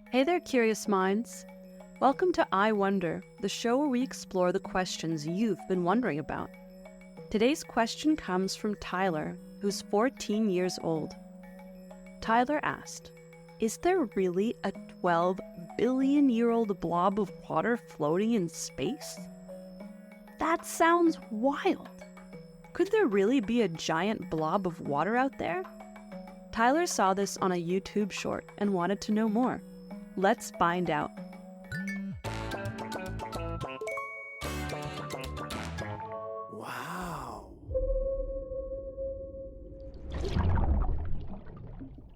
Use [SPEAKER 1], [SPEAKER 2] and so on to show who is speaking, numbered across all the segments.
[SPEAKER 1] Hey there, curious minds. Welcome to I Wonder, the show where we explore the questions you've been wondering about. Today's question comes from Tyler, who's 14 years old. Tyler asked, is there really a 12 billion-year-old blob of water floating in space? That sounds wild. Could there really be a giant blob of water out there? Tyler saw this on a YouTube short and wanted to know more. Let's find out.
[SPEAKER 2] Wow.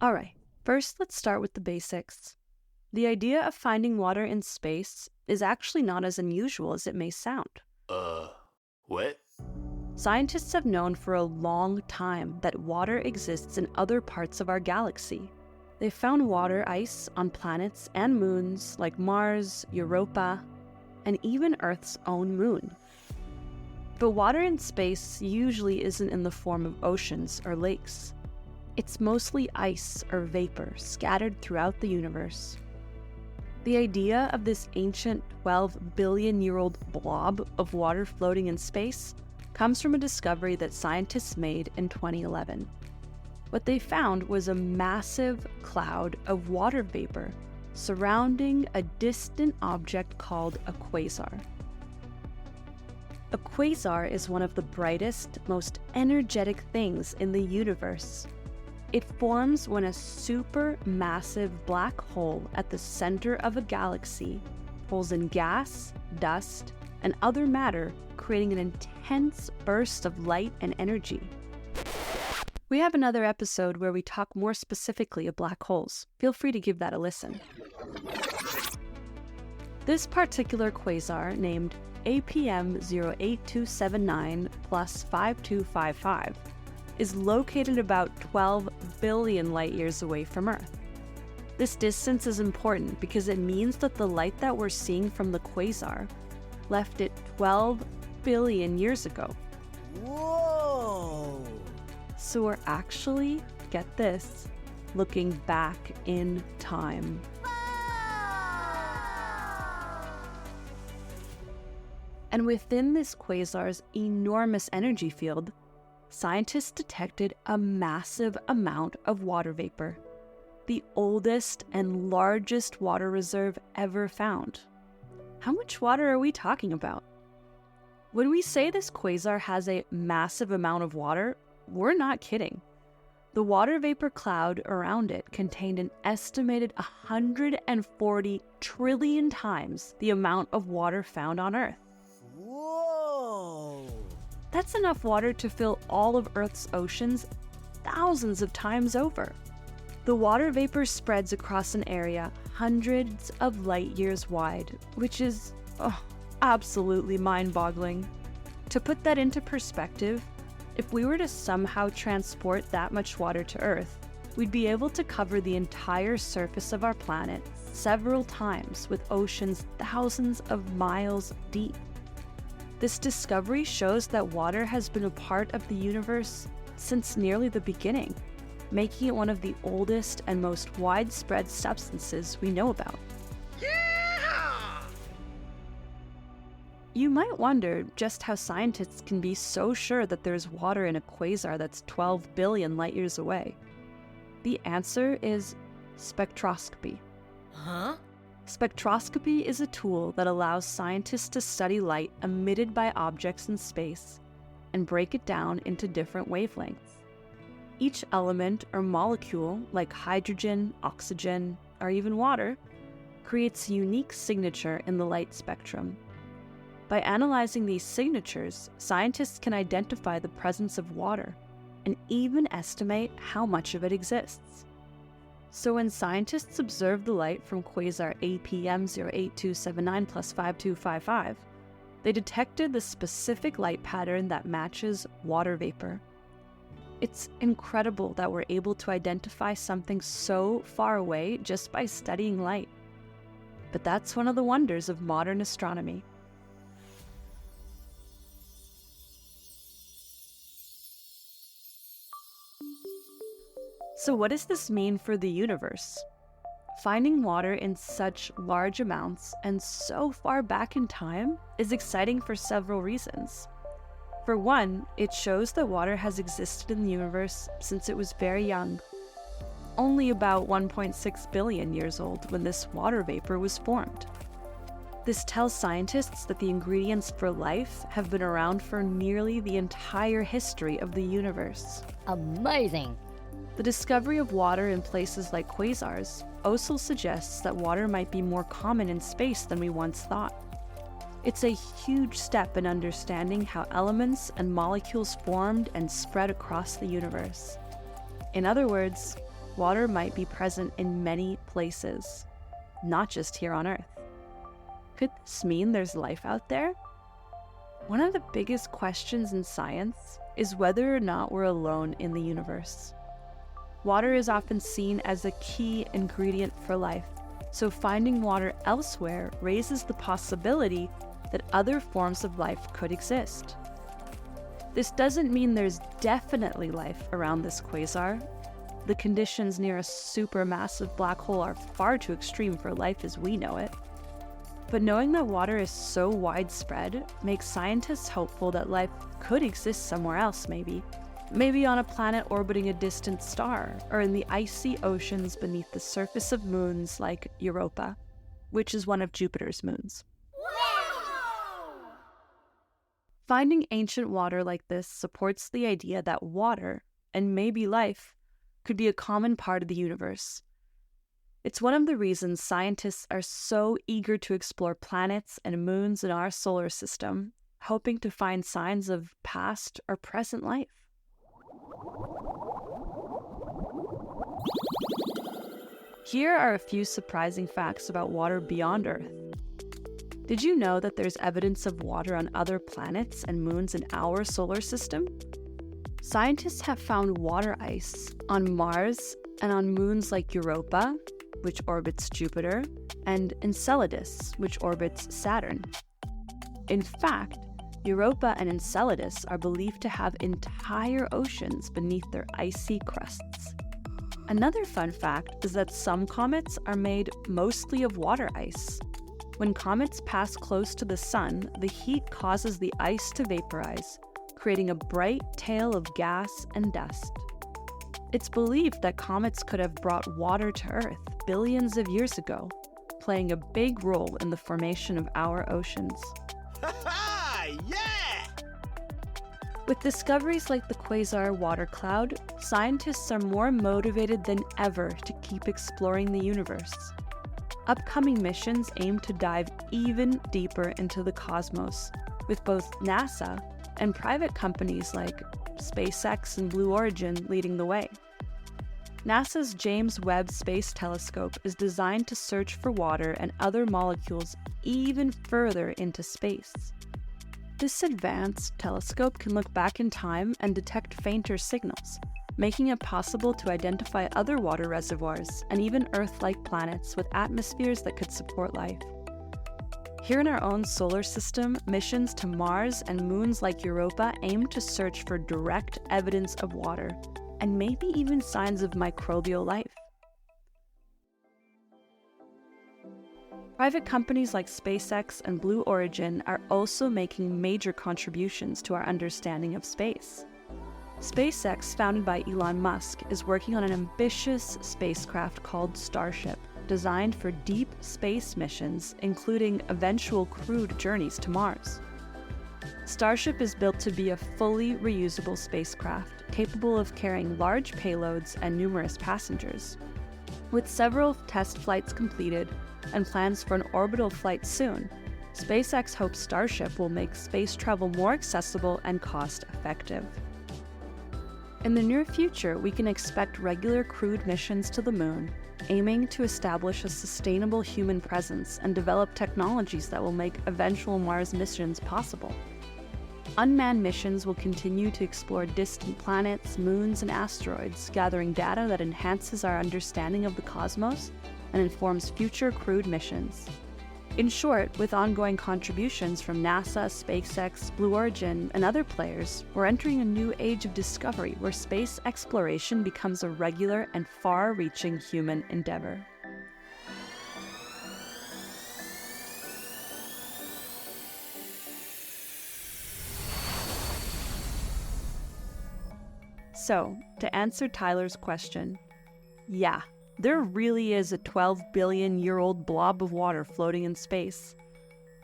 [SPEAKER 1] All right, first let's start with the basics. The idea of finding water in space is actually not as unusual as it may sound.
[SPEAKER 2] What?
[SPEAKER 1] Scientists have known for a long time that water exists in other parts of our galaxy. They've found water ice on planets and moons like Mars, Europa, and even Earth's own moon. But water in space usually isn't in the form of oceans or lakes. It's mostly ice or vapor scattered throughout the universe. The idea of this ancient 12 billion-year-old blob of water floating in space comes from a discovery that scientists made in 2011. What they found was a massive cloud of water vapor surrounding a distant object called a quasar. A quasar is one of the brightest, most energetic things in the universe. It forms when a supermassive black hole at the center of a galaxy pulls in gas, dust, and other matter, creating an intense burst of light and energy. We have another episode where we talk more specifically of black holes. Feel free to give that a listen. This particular quasar, named APM 08279 plus 5255, is located about 12 billion light-years away from Earth. This distance is important because it means that the light that we're seeing from the quasar left it 12 billion years ago.
[SPEAKER 2] Whoa!
[SPEAKER 1] So we're actually, get this, looking back in time. And within this quasar's enormous energy field, scientists detected a massive amount of water vapor, the oldest and largest water reserve ever found. How much water are we talking about? When we say this quasar has a massive amount of water, we're not kidding. The water vapor cloud around it contained an estimated 140 trillion times the amount of water found on Earth.
[SPEAKER 2] Whoa!
[SPEAKER 1] That's enough water to fill all of Earth's oceans thousands of times over. The water vapor spreads across an area hundreds of light years wide, which is absolutely mind-boggling. To put that into perspective, if we were to somehow transport that much water to Earth, we'd be able to cover the entire surface of our planet several times with oceans thousands of miles deep. This discovery shows that water has been a part of the universe since nearly the beginning, making it one of the oldest and most widespread substances we know about.
[SPEAKER 2] Yeah!
[SPEAKER 1] You might wonder just how scientists can be so sure that there's water in a quasar that's 12 billion light-years away. The answer is spectroscopy.
[SPEAKER 2] Huh?
[SPEAKER 1] Spectroscopy is a tool that allows scientists to study light emitted by objects in space and break it down into different wavelengths. Each element or molecule, like hydrogen, oxygen, or even water, creates a unique signature in the light spectrum. By analyzing these signatures, scientists can identify the presence of water and even estimate how much of it exists. So when scientists observed the light from quasar APM 08279 plus 5255, they detected the specific light pattern that matches water vapor. It's incredible that we're able to identify something so far away just by studying light. But that's one of the wonders of modern astronomy. So what does this mean for the universe? Finding water in such large amounts and so far back in time is exciting for several reasons. For one, it shows that water has existed in the universe since it was very young, only about 1.6 billion years old when this water vapor was formed. This tells scientists that the ingredients for life have been around for nearly the entire history of the universe.
[SPEAKER 3] Amazing!
[SPEAKER 1] The discovery of water in places like quasars also suggests that water might be more common in space than we once thought. It's a huge step in understanding how elements and molecules formed and spread across the universe. In other words, water might be present in many places, not just here on Earth. Could this mean there's life out there? One of the biggest questions in science is whether or not we're alone in the universe. Water is often seen as a key ingredient for life, so finding water elsewhere raises the possibility that other forms of life could exist. This doesn't mean there's definitely life around this quasar. The conditions near a supermassive black hole are far too extreme for life as we know it. But knowing that water is so widespread makes scientists hopeful that life could exist somewhere else maybe on a planet orbiting a distant star, or in the icy oceans beneath the surface of moons like Europa, which is one of Jupiter's moons. Finding ancient water like this supports the idea that water, and maybe life, could be a common part of the universe. It's one of the reasons scientists are so eager to explore planets and moons in our solar system, hoping to find signs of past or present life. Here are a few surprising facts about water beyond Earth. Did you know that there's evidence of water on other planets and moons in our solar system? Scientists have found water ice on Mars and on moons like Europa, which orbits Jupiter, and Enceladus, which orbits Saturn. In fact, Europa and Enceladus are believed to have entire oceans beneath their icy crusts. Another fun fact is that some comets are made mostly of water ice. When comets pass close to the sun, the heat causes the ice to vaporize, creating a bright tail of gas and dust. It's believed that comets could have brought water to Earth billions of years ago, playing a big role in the formation of our oceans.
[SPEAKER 2] Yeah!
[SPEAKER 1] With discoveries like the quasar water cloud, scientists are more motivated than ever to keep exploring the universe. Upcoming missions aim to dive even deeper into the cosmos, with both NASA and private companies like SpaceX and Blue Origin leading the way. NASA's James Webb Space Telescope is designed to search for water and other molecules even further into space. This advanced telescope can look back in time and detect fainter signals, making it possible to identify other water reservoirs and even Earth-like planets with atmospheres that could support life. Here in our own solar system, missions to Mars and moons like Europa aim to search for direct evidence of water, and maybe even signs of microbial life. Private companies like SpaceX and Blue Origin are also making major contributions to our understanding of space. SpaceX, founded by Elon Musk, is working on an ambitious spacecraft called Starship, designed for deep space missions, including eventual crewed journeys to Mars. Starship is built to be a fully reusable spacecraft, capable of carrying large payloads and numerous passengers. With several test flights completed and plans for an orbital flight soon, SpaceX hopes Starship will make space travel more accessible and cost-effective. In the near future, we can expect regular crewed missions to the moon, aiming to establish a sustainable human presence and develop technologies that will make eventual Mars missions possible. Unmanned missions will continue to explore distant planets, moons, and asteroids, gathering data that enhances our understanding of the cosmos and informs future crewed missions. In short, with ongoing contributions from NASA, SpaceX, Blue Origin, and other players, we're entering a new age of discovery where space exploration becomes a regular and far-reaching human endeavor. So, to answer Tyler's question, yeah, there really is a 12 billion year old blob of water floating in space.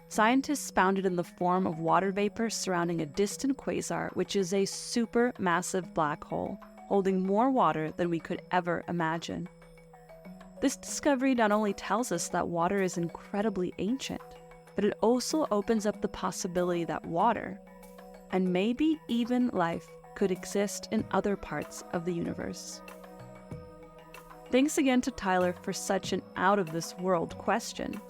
[SPEAKER 1] Scientists found it in the form of water vapor surrounding a distant quasar, which is a supermassive black hole, holding more water than we could ever imagine. This discovery not only tells us that water is incredibly ancient, but it also opens up the possibility that water, and maybe even life, could exist in other parts of the universe. Thanks again to Tyler for such an out-of-this-world question.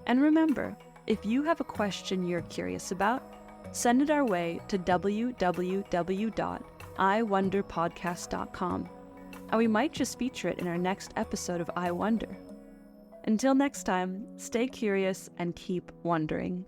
[SPEAKER 1] And remember, if you have a question you're curious about, send it our way to www.iwonderpodcast.com, and we might just feature it in our next episode of I Wonder. Until next time, stay curious and keep wondering.